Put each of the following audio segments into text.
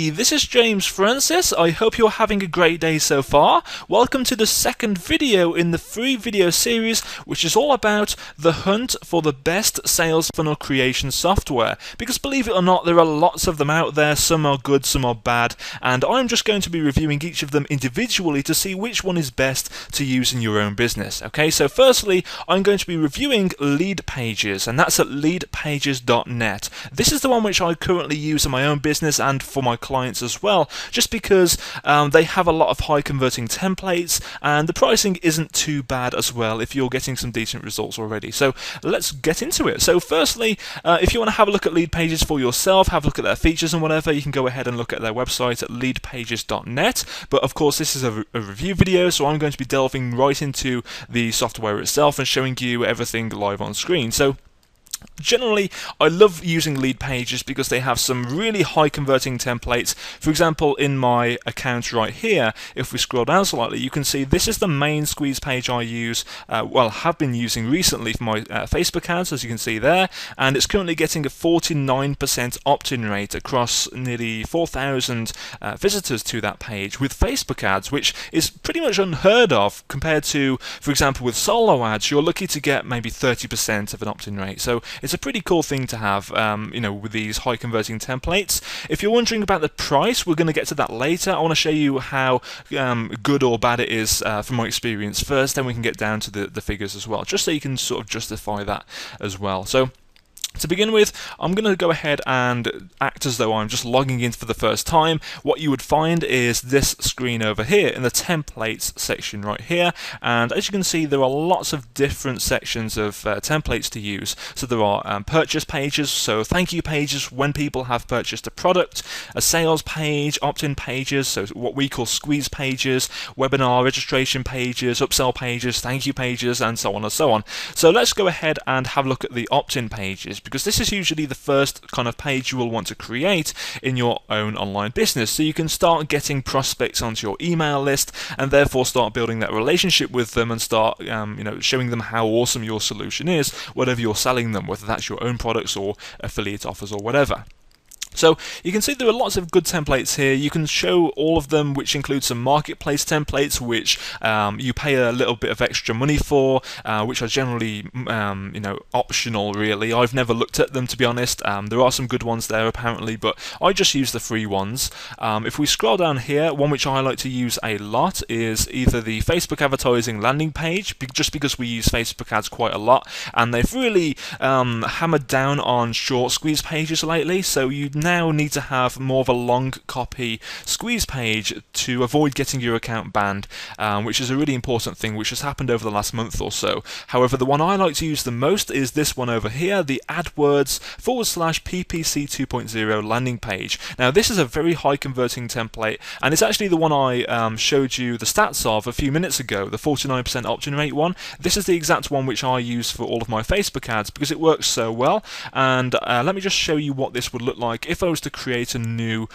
Hey, this is James Francis. I hope you're having a great day so far. Welcome to the second video in the free video series, which is all about the hunt for the best sales funnel creation software. Because believe it or not, there are lots of them out there. Some are good, some are bad, and I'm just going to be reviewing each of them individually to see which one is best to use in your own business. Okay, so firstly, I'm going to be reviewing LeadPages, and that's at leadpages.net. This is the one which I currently use in my own business and for my clients as well, just because they have a lot of high converting templates and the pricing isn't too bad as well if you're getting some decent results already. So let's get into it. So firstly, if you want to have a look at LeadPages for yourself, have a look at their features and whatever, you can go ahead and look at their website at leadpages.net. But of course this is a review video, so I'm going to be delving right into the software itself and showing you everything live on screen. So generally, I love using LeadPages because they have some really high converting templates. For example, in my account right here, if we scroll down slightly, you can see this is the main squeeze page I use, have been using recently for my Facebook ads, as you can see there, and it's currently getting a 49% opt-in rate across nearly 4,000 visitors to that page with Facebook ads, which is pretty much unheard of compared to, for example, with solo ads. You're lucky to get maybe 30% of an opt-in rate. So it's a pretty cool thing to have, with these high converting templates. If you're wondering about the price, we're going to get to that later. I want to show you how good or bad it is from my experience first, then we can get down to the figures as well, just so you can sort of justify that as well. So to begin with, I'm going to go ahead and act as though I'm just logging in for the first time. What you would find is this screen over here in the templates section right here, and as you can see, there are lots of different sections of templates to use. So there are purchase pages, so thank you pages when people have purchased a product, a sales page, opt-in pages, so what we call squeeze pages, webinar registration pages, upsell pages, thank you pages, and so on and so on. So let's go ahead and have a look at the opt-in pages, because this is usually the first kind of page you will want to create in your own online business, so you can start getting prospects onto your email list and therefore start building that relationship with them and start showing them how awesome your solution is, whatever you're selling them, whether that's your own products or affiliate offers or whatever. So you can see there are lots of good templates here. You can show all of them, which include some marketplace templates, which you pay a little bit of extra money for, which are generally optional really. I've never looked at them, to be honest. There are some good ones there apparently, but I just use the free ones. If we scroll down here, one which I like to use a lot is either the Facebook advertising landing page, just because we use Facebook ads quite a lot, and they've really hammered down on short squeeze pages lately, so you now need to have more of a long copy squeeze page to avoid getting your account banned, which is a really important thing, which has happened over the last month or so. However, the one I like to use the most is this one over here, the AdWords/PPC 2.0 landing page. Now this is a very high converting template, and it's actually the one I showed you the stats of a few minutes ago, the 49% opt-in rate one. This is the exact one which I use for all of my Facebook ads because it works so well. And let me just show you what this would look like if I was to create a new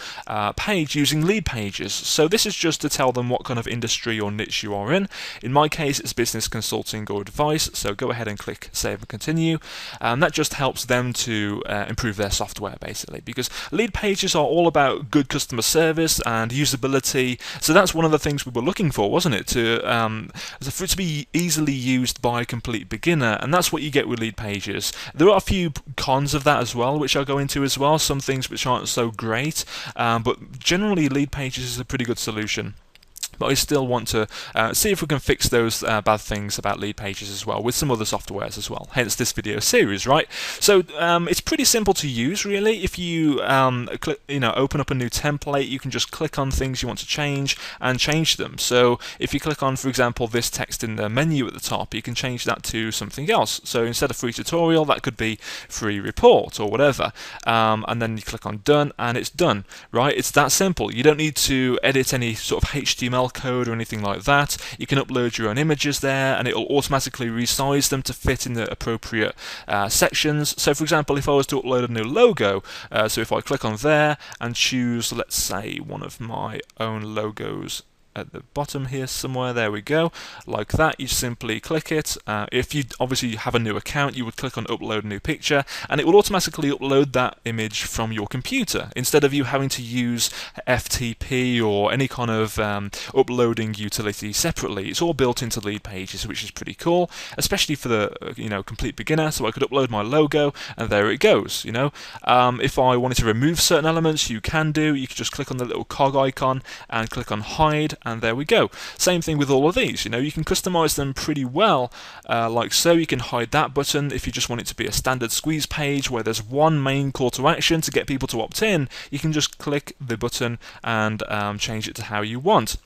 page using LeadPages. So this is just to tell them what kind of industry or niche you are in. In my case, it's business consulting or advice, so go ahead and click Save and Continue. That just helps them to improve their software, basically, because LeadPages are all about good customer service and usability. So that's one of the things we were looking for, wasn't it? For it to be easily used by a complete beginner, and that's what you get with LeadPages. There are a few cons of that as well, which I'll go into as well, some things which aren't so great, but generally LeadPages is a pretty good solution. But I still want to see if we can fix those bad things about LeadPages as well with some other softwares as well, hence this video series, right? So it's pretty simple to use really. If you open up a new template, you can just click on things you want to change and change them. So if you click on, for example, this text in the menu at the top, you can change that to something else. So instead of free tutorial, that could be free report or whatever, and then you click on done and it's done, right? It's that simple. You don't need to edit any sort of HTML code or anything like that. You can upload your own images there and it will automatically resize them to fit in the appropriate sections. So for example, if I was to upload a new logo, so if I click on there and choose, let's say, one of my own logos at the bottom here somewhere. There we go, like that. You simply click it. If you obviously have a new account, you would click on upload new picture, and it will automatically upload that image from your computer instead of you having to use FTP or any kind of uploading utility separately. It's all built into LeadPages, which is pretty cool, especially for the complete beginner. So I could upload my logo, and there it goes. If I wanted to remove certain elements, you can do. You can just click on the little cog icon and click on hide, and there we go. Same thing with all of these. You can customize them pretty well, like so. You can hide that button if you just want it to be a standard squeeze page where there's one main call to action to get people to opt in. You can just click the button and change it to how you want.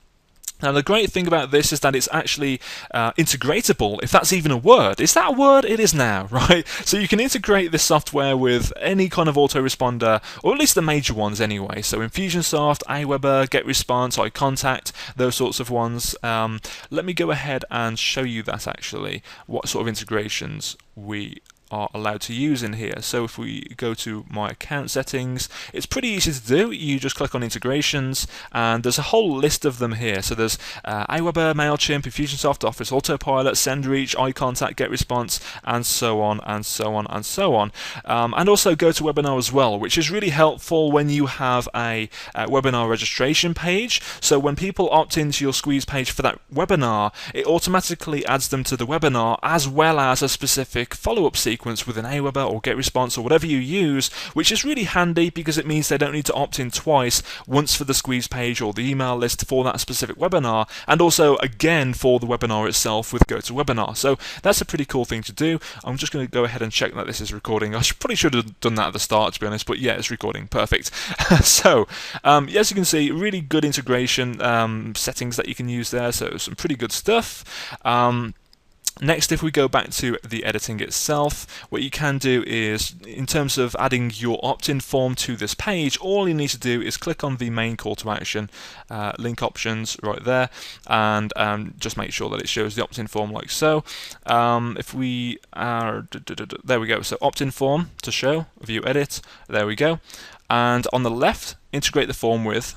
Now the great thing about this is that it's actually integratable, if that's even a word. Is that a word? It is now, right? So you can integrate this software with any kind of autoresponder, or at least the major ones anyway. So Infusionsoft, Aweber, GetResponse, iContact, those sorts of ones. Let me go ahead and show you that actually, what sort of integrations we are allowed to use in here. So if we go to my account settings, it's pretty easy to do. You just click on integrations, and there's a whole list of them here. So there's Aweber, MailChimp, Infusionsoft, Office Autopilot, SendReach, iContact, GetResponse, and so on and so on and so on. And also GoToWebinar as well, which is really helpful when you have a webinar registration page. So when people opt into your squeeze page for that webinar, it automatically adds them to the webinar as well as a specific follow-up sequence with an Aweber or GetResponse or whatever you use, which is really handy because it means they don't need to opt in twice, once for the squeeze page or the email list for that specific webinar, and also again for the webinar itself with GoToWebinar. So that's a pretty cool thing to do. I'm just going to go ahead and check that this is recording. I probably should have done that at the start, to be honest, but yeah, it's recording. Perfect. So as you can see, really good integration settings that you can use there, so some pretty good stuff. Next, if we go back to the editing itself, what you can do is, in terms of adding your opt-in form to this page, all you need to do is click on the main call to action, link options right there, and just make sure that it shows the opt-in form like so. If we are, there we go, so opt-in form to show, view edit, there we go. And on the left, integrate the form with,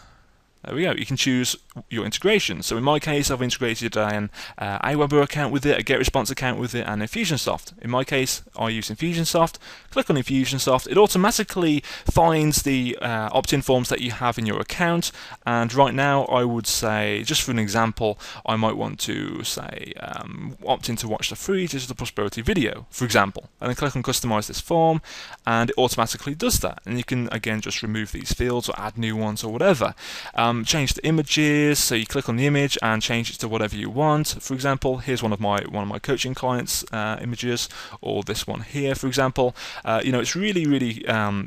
there we go. You can choose your integration. So in my case, I've integrated an Aweber account with it, a GetResponse account with it, and Infusionsoft. In my case, I use Infusionsoft. Click on Infusionsoft. It automatically finds the opt-in forms that you have in your account. And right now, I would say, just for an example, I might want to say opt in to watch the free digital prosperity video, for example. And then click on Customize this form, and it automatically does that. And you can again just remove these fields or add new ones or whatever. Change the images, so you click on the image and change it to whatever you want. For example, here's one of my coaching clients' images, or this one here, for example. It's really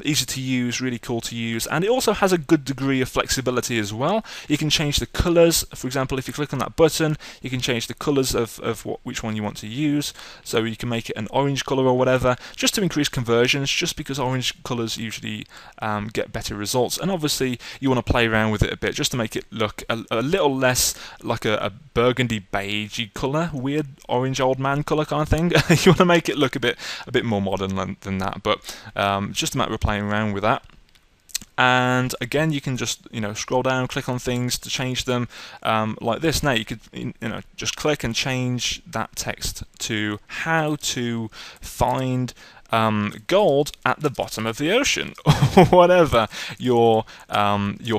easy to use, really cool to use, and it also has a good degree of flexibility as well. You can change the colors. For example, if you click on that button, you can change the colors of which one you want to use. So you can make it an orange color or whatever, just to increase conversions, just because orange colors usually get better results. And obviously, you want to play around with it a bit, just to make it look a little less like a burgundy beigey colour, weird orange old man colour kind of thing. You want to make it look a bit more modern than that, but just a matter of playing around with that. And again, you can just scroll down, click on things to change them like this. Now you could just click and change that text to how to find gold at the bottom of the ocean, or whatever your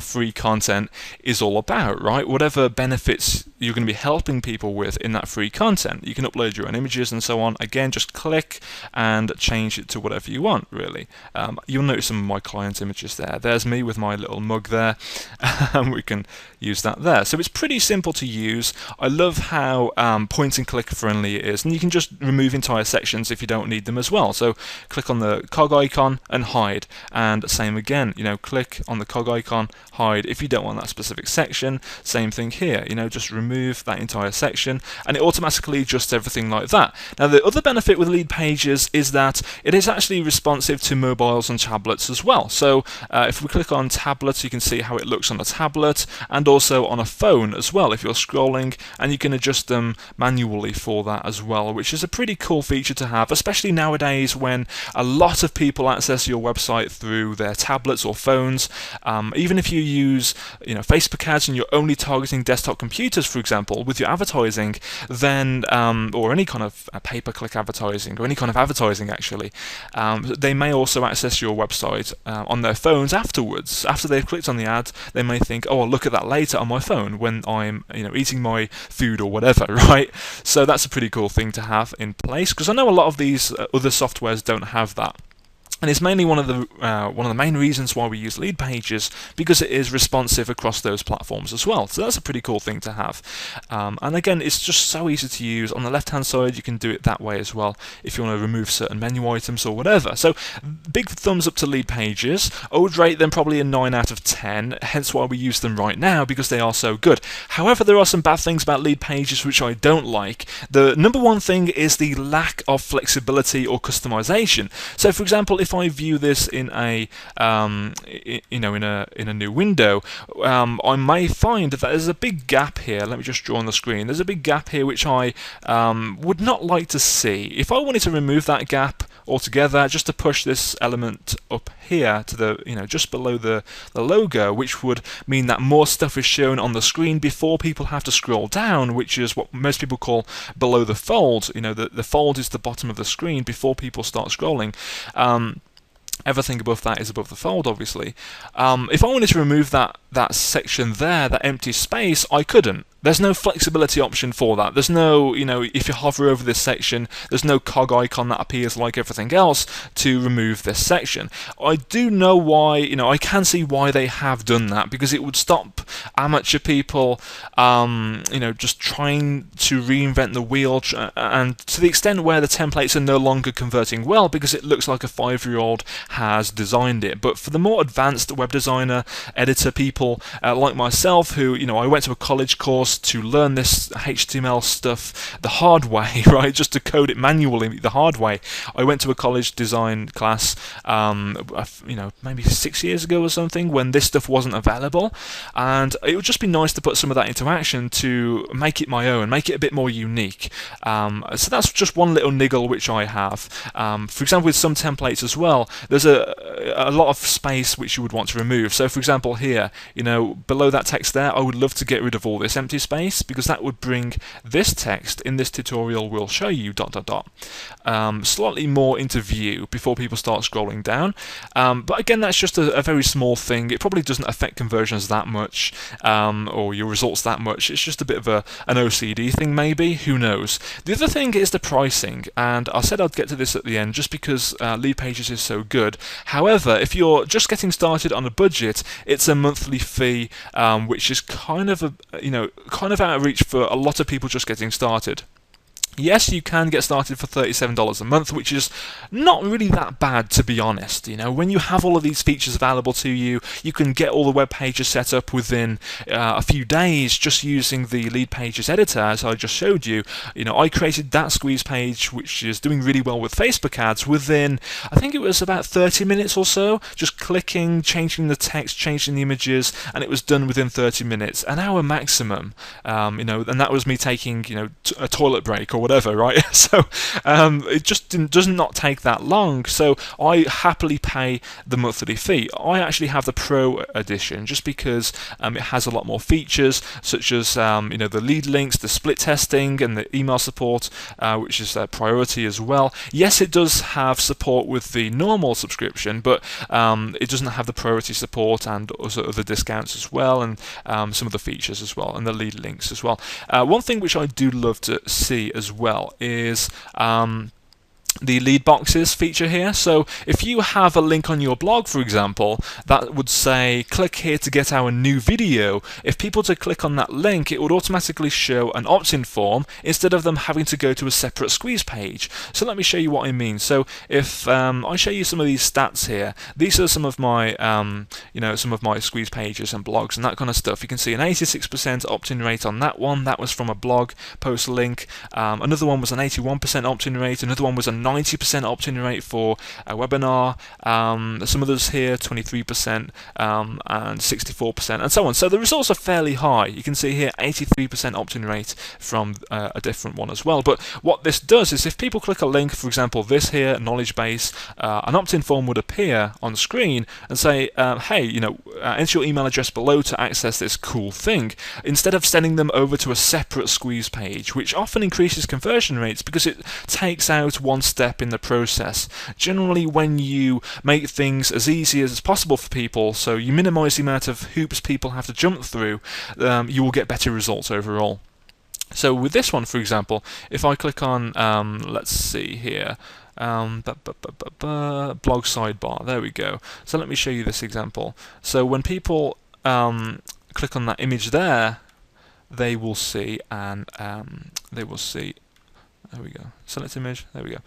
free content is all about, right? Whatever benefits you're going to be helping people with in that free content. You can upload your own images and so on. Again, just click and change it to whatever you want, really. You'll notice some of my client images there. There's me with my little mug there, and we can use that there. So it's pretty simple to use. I love how point and click friendly it is, and you can just remove entire sections if you don't need them as well. So click on the cog icon and hide, and same again, click on the cog icon, hide if you don't want that specific section. Same thing here, just remove remove that entire section, and it automatically adjusts everything like that. Now, the other benefit with LeadPages is that it is actually responsive to mobiles and tablets as well. So if we click on tablets, you can see how it looks on a tablet and also on a phone as well if you're scrolling, and you can adjust them manually for that as well, which is a pretty cool feature to have, especially nowadays when a lot of people access your website through their tablets or phones. Even if you use Facebook ads and you're only targeting desktop computers, for example, with your advertising, then or any kind of pay-per-click advertising or any kind of advertising actually, they may also access your website on their phones afterwards. After they've clicked on the ad, they may think, oh, I'll look at that later on my phone when I'm eating my food or whatever, right? So that's a pretty cool thing to have in place, because I know a lot of these other softwares don't have that. And it's mainly one of the main reasons why we use LeadPages, because it is responsive across those platforms as well. So that's a pretty cool thing to have. And again, it's just so easy to use. On the left-hand side, you can do it that way as well if you want to remove certain menu items or whatever. So big thumbs up to LeadPages. I would rate them probably a 9 out of 10, hence why we use them right now, because they are so good. However, there are some bad things about LeadPages which I don't like. The number one thing is the lack of flexibility or customization. So for example, if I view this in a in a new window, I may find that there's a big gap here. Let me just draw on the screen. There's a big gap here which I would not like to see. If I wanted to remove that gap altogether, just to push this element up here to the just below the logo, which would mean that more stuff is shown on the screen before people have to scroll down, which is what most people call below the fold. The fold is the bottom of the screen before people start scrolling. Everything above that is above the fold, obviously. If I wanted to remove that section there, that empty space, I couldn't. There's no flexibility option for that. There's no, if you hover over this section, there's no cog icon that appears like everything else to remove this section. I do know why, I can see why they have done that, because it would stop amateur people, just trying to reinvent the wheel, and to the extent where the templates are no longer converting well because it looks like a 5-year-old has designed it. But for the more advanced web designer, editor people like myself, who, I went to a college course to learn this HTML stuff the hard way, right? Just to code it manually the hard way. I went to a college design class, maybe 6 years ago or something, when this stuff wasn't available, and it would just be nice to put some of that into action to make it my own, make it a bit more unique. So that's just one little niggle which I have. For example, with some templates as well, there's a lot of space which you would want to remove. So for example here, below that text there, I would love to get rid of all this empty space, because that would bring this text in this tutorial will show you ... slightly more into view before people start scrolling down. But again, that's just a very small thing. It probably doesn't affect conversions that much, or your results that much. It's just a bit of an OCD thing, maybe. Who knows? The other thing is the pricing, and I said I'd get to this at the end just because LeadPages is so good. However, if you're just getting started on a budget, it's a monthly fee, which is kind of out of reach for a lot of people just getting started. Yes, you can get started for $37 a month, which is not really that bad, to be honest. When you have all of these features available to you, you can get all the web pages set up within a few days just using the LeadPages editor, as I just showed you. I created that squeeze page, which is doing really well with Facebook ads, within, I think it was about 30 minutes or so, just clicking, changing the text, changing the images, and it was done within 30 minutes, an hour maximum. And that was me taking, a toilet break or whatever, right? So it just does not take that long. So I happily pay the monthly fee. I actually have the Pro edition just because it has a lot more features, such as the lead links, the split testing, and the email support, which is a priority as well. Yes, it does have support with the normal subscription, but it doesn't have the priority support and also other discounts as well, and some of the features as well, and the lead links as well. One thing which I do love to see as well is the lead boxes feature here. So if you have a link on your blog, for example, that would say click here to get our new video, if people to click on that link, it would automatically show an opt-in form instead of them having to go to a separate squeeze page. So let me show you what I mean. So if I show you some of these stats here, these are some of my some of my squeeze pages and blogs and that kind of stuff. You can see an 86% opt-in rate on that one. That was from a blog post link. Another one was an 81% opt-in rate. Another one was a 90% opt-in rate for a webinar. Some others here, 23% and 64%, and so on. So the results are fairly high. You can see here 83% opt-in rate from a different one as well. But what this does is if people click a link, for example, this here, knowledge base, an opt-in form would appear on screen and say, hey, enter your email address below to access this cool thing, instead of sending them over to a separate squeeze page, which often increases conversion rates because it takes out one step in the process. Generally, when you make things as easy as possible for people, so you minimize the amount of hoops people have to jump through, you will get better results overall. So with this one, for example, if I click on, let's see here, blog sidebar, there we go. So let me show you this example. So when people click on that image there, they will see, and there we go, select image, there we go,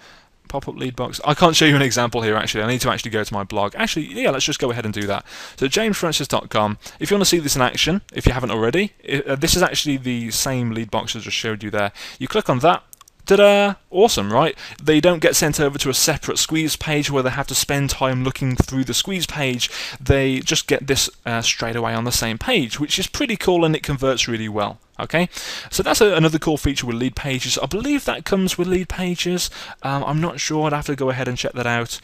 pop-up lead box. I can't show you an example here actually, I need to actually go to my blog. Actually, yeah, let's just go ahead and do that. So jamesfrancis.com, if you want to see this in action, if you haven't already, this is actually the same lead box I just showed you there. You click on that, ta-da! Awesome, right? They don't get sent over to a separate squeeze page where they have to spend time looking through the squeeze page. They just get this straight away on the same page, which is pretty cool, and it converts really well. Okay, so that's another cool feature with LeadPages. I believe that comes with LeadPages. I'm not sure. I'd have to go ahead and check that out.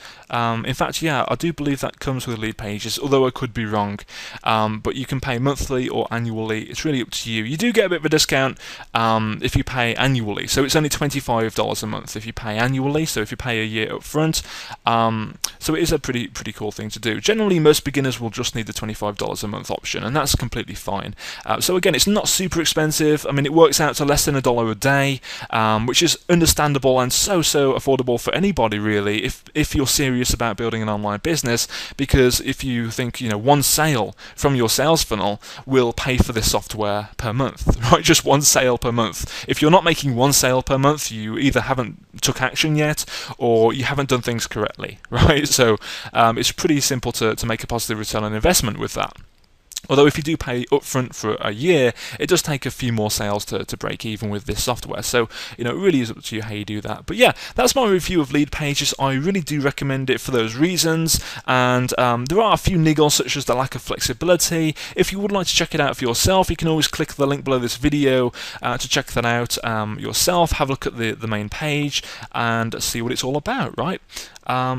In fact, yeah, I do believe that comes with LeadPages, although I could be wrong. But you can pay monthly or annually. It's really up to you. You do get a bit of a discount if you pay annually. So it's only $25 a month if you pay annually. So if you pay a year up front. So it is a pretty cool thing to do. Generally, most beginners will just need the $25 a month option, and that's completely fine. So again, it's not super expensive. I mean, it works out to less than $1 a day, which is understandable and so affordable for anybody really, if you're serious about building an online business. Because if you think, one sale from your sales funnel will pay for this software per month, right? Just one sale per month. If you're not making one sale per month, you either haven't took action yet, or you haven't done things correctly, right? So it's pretty simple to make a positive return on investment with that. Although if you do pay upfront for a year, it does take a few more sales to break even with this software. So, it really is up to you how you do that. But yeah, that's my review of LeadPages. I really do recommend it for those reasons. And there are a few niggles, such as the lack of flexibility. If you would like to check it out for yourself, you can always click the link below this video to check that out yourself. Have a look at the main page and see what it's all about, right?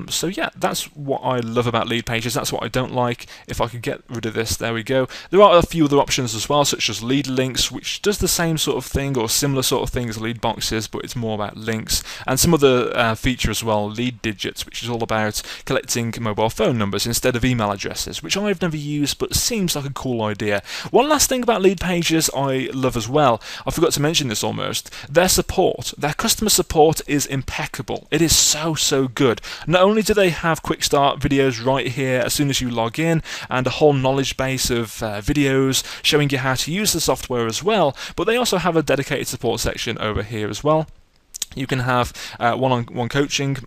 So yeah, that's what I love about LeadPages. That's what I don't like. If I could get rid of this, there we go. There are a few other options as well, such as lead links, which does the same sort of thing or similar sort of thing as lead boxes, but it's more about links. And some other feature as well, lead digits, which is all about collecting mobile phone numbers instead of email addresses, which I've never used, but seems like a cool idea. One last thing about LeadPages I love as well, I forgot to mention this almost, their support. Their customer support is impeccable. It is so good. Not only do they have quick start videos right here as soon as you log in, and a whole knowledge base of videos showing you how to use the software as well, but they also have a dedicated support section over here as well. You can have one-on-one coaching,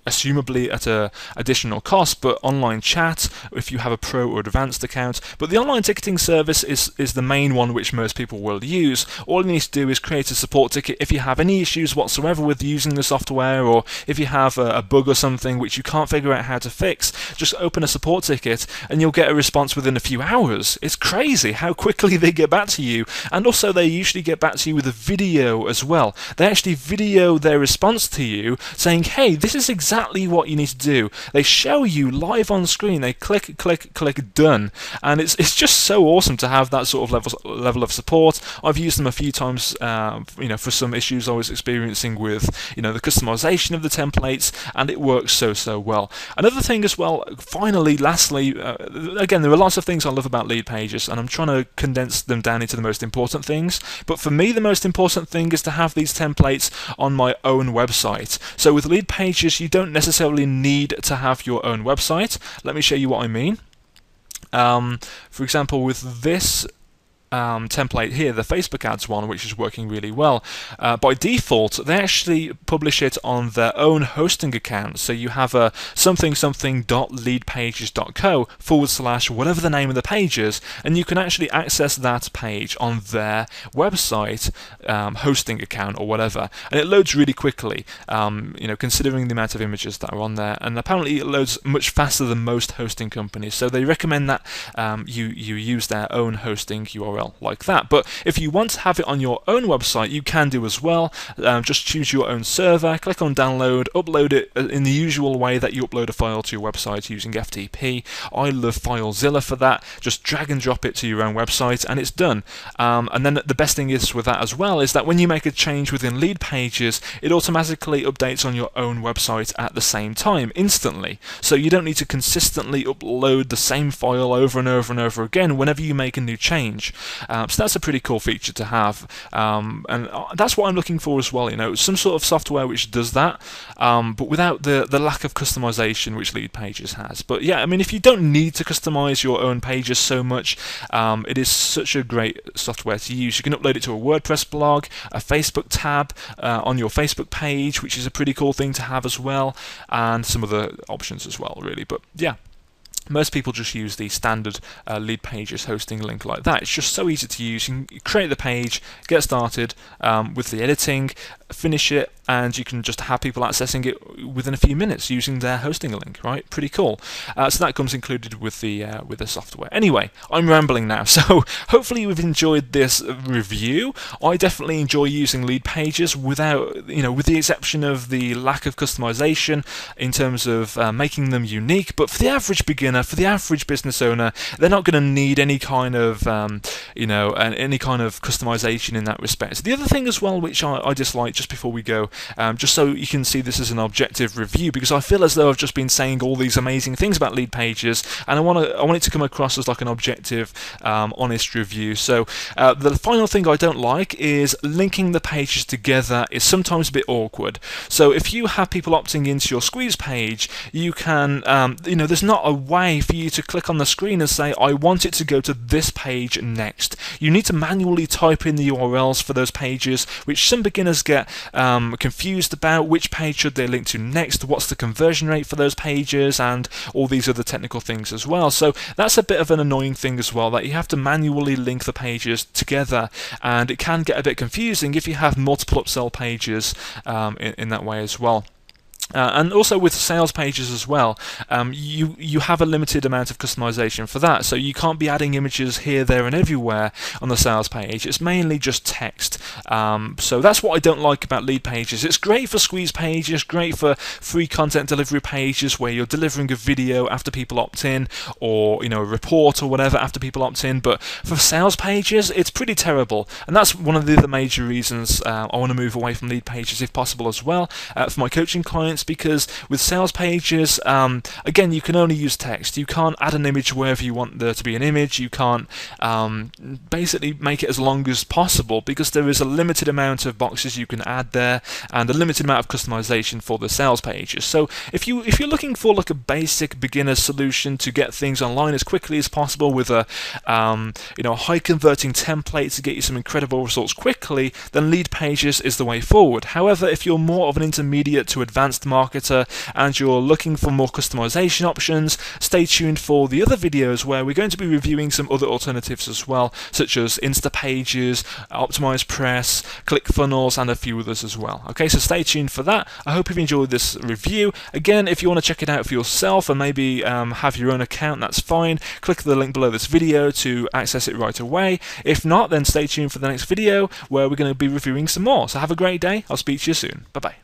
assumably at an additional cost, but online chat if you have a pro or advanced account. But the online ticketing service is the main one which most people will use. All you need to do is create a support ticket if you have any issues whatsoever with using the software, or if you have a bug or something which you can't figure out how to fix. Just open a support ticket and you'll get a response within a few hours. It's crazy how quickly they get back to you, and also they usually get back to you with a video as well. They actually video their response to you saying, hey, this is exactly what you need to do. They show you live on screen. They click done, and it's just so awesome to have that sort of level of support. I've used them a few times for some issues I was experiencing with the customization of the templates, and it works so well. Another thing as well, lastly, again, there are lots of things I love about LeadPages, and I'm trying to condense them down into the most important things, but for me the most important thing is to have these templates templates on my own website. So with LeadPages, you don't necessarily need to have your own website. Let me show you what I mean. For example, with this template here, the Facebook ads one, which is working really well. By default, they actually publish it on their own hosting account. So you have a something.leadpages.co/ whatever the name of the page is, and you can actually access that page on their website hosting account or whatever, and it loads really quickly. Considering the amount of images that are on there, and apparently it loads much faster than most hosting companies. So they recommend that you use their own hosting URL like that. But if you want to have it on your own website, you can do as well. Just choose your own server, click on download, upload it in the usual way that you upload a file to your website using FTP. I love FileZilla for that. Just drag and drop it to your own website and it's done. And then the best thing is with that as well is that when you make a change within LeadPages, it automatically updates on your own website at the same time, instantly. So you don't need to consistently upload the same file over and over and over again whenever you make a new change. So that's a pretty cool feature to have, and that's what I'm looking for as well. Some sort of software which does that, but without the lack of customization which LeadPages has. But yeah, I mean, if you don't need to customize your own pages so much, it is such a great software to use. You can upload it to a WordPress blog, a Facebook tab on your Facebook page, which is a pretty cool thing to have as well, and some other options as well, really. But yeah. Most people just use the standard LeadPages hosting link like that. It's just so easy to use. You can create the page, get started with the editing, finish it, and you can just have people accessing it within a few minutes using their hosting link. Right? Pretty cool. So that comes included with the software. Anyway, I'm rambling now. So hopefully you've enjoyed this review. I definitely enjoy using LeadPages with the exception of the lack of customization in terms of making them unique. But for the average beginner, for the average business owner, they're not going to need any kind of any kind of customization in that respect. So the other thing as well, which I dislike, just before we go, just so you can see this as an objective review, because I feel as though I've just been saying all these amazing things about LeadPages, and I want it to come across as like an objective, honest review. So the final thing I don't like is linking the pages together is sometimes a bit awkward. So if you have people opting into your squeeze page, you can, there's not a way for you to click on the screen and say, I want it to go to this page next. You need to manually type in the URLs for those pages, which some beginners get confused about. Which page should they link to next? What's the conversion rate for those pages? And all these other technical things as well. So that's a bit of an annoying thing as well, that you have to manually link the pages together, and it can get a bit confusing if you have multiple upsell pages in that way as well. And also with sales pages as well, you have a limited amount of customization for that, so you can't be adding images here, there and everywhere on the sales page. It's mainly just text. So that's what I don't like about LeadPages. It's great for squeeze pages, great for free content delivery pages where you're delivering a video after people opt in, or a report or whatever after people opt in, but for sales pages it's pretty terrible, and that's one of the other major reasons I want to move away from LeadPages if possible as well, for my coaching clients. Because with sales pages, again, you can only use text. You can't add an image wherever you want there to be an image. You can't basically make it as long as possible, because there is a limited amount of boxes you can add there and a limited amount of customization for the sales pages. So if you're looking for like a basic beginner solution to get things online as quickly as possible with a high converting template to get you some incredible results quickly, then LeadPages is the way forward. However, if you're more of an intermediate to advanced marketer and you're looking for more customization options, stay tuned for the other videos where we're going to be reviewing some other alternatives as well, such as Instapages, Optimized Press, ClickFunnels, and a few others as well. Okay, so stay tuned for that. I hope you've enjoyed this review. Again, if you want to check it out for yourself and maybe have your own account, that's fine. Click the link below this video to access it right away. If not, then stay tuned for the next video where we're going to be reviewing some more. So have a great day. I'll speak to you soon. Bye bye.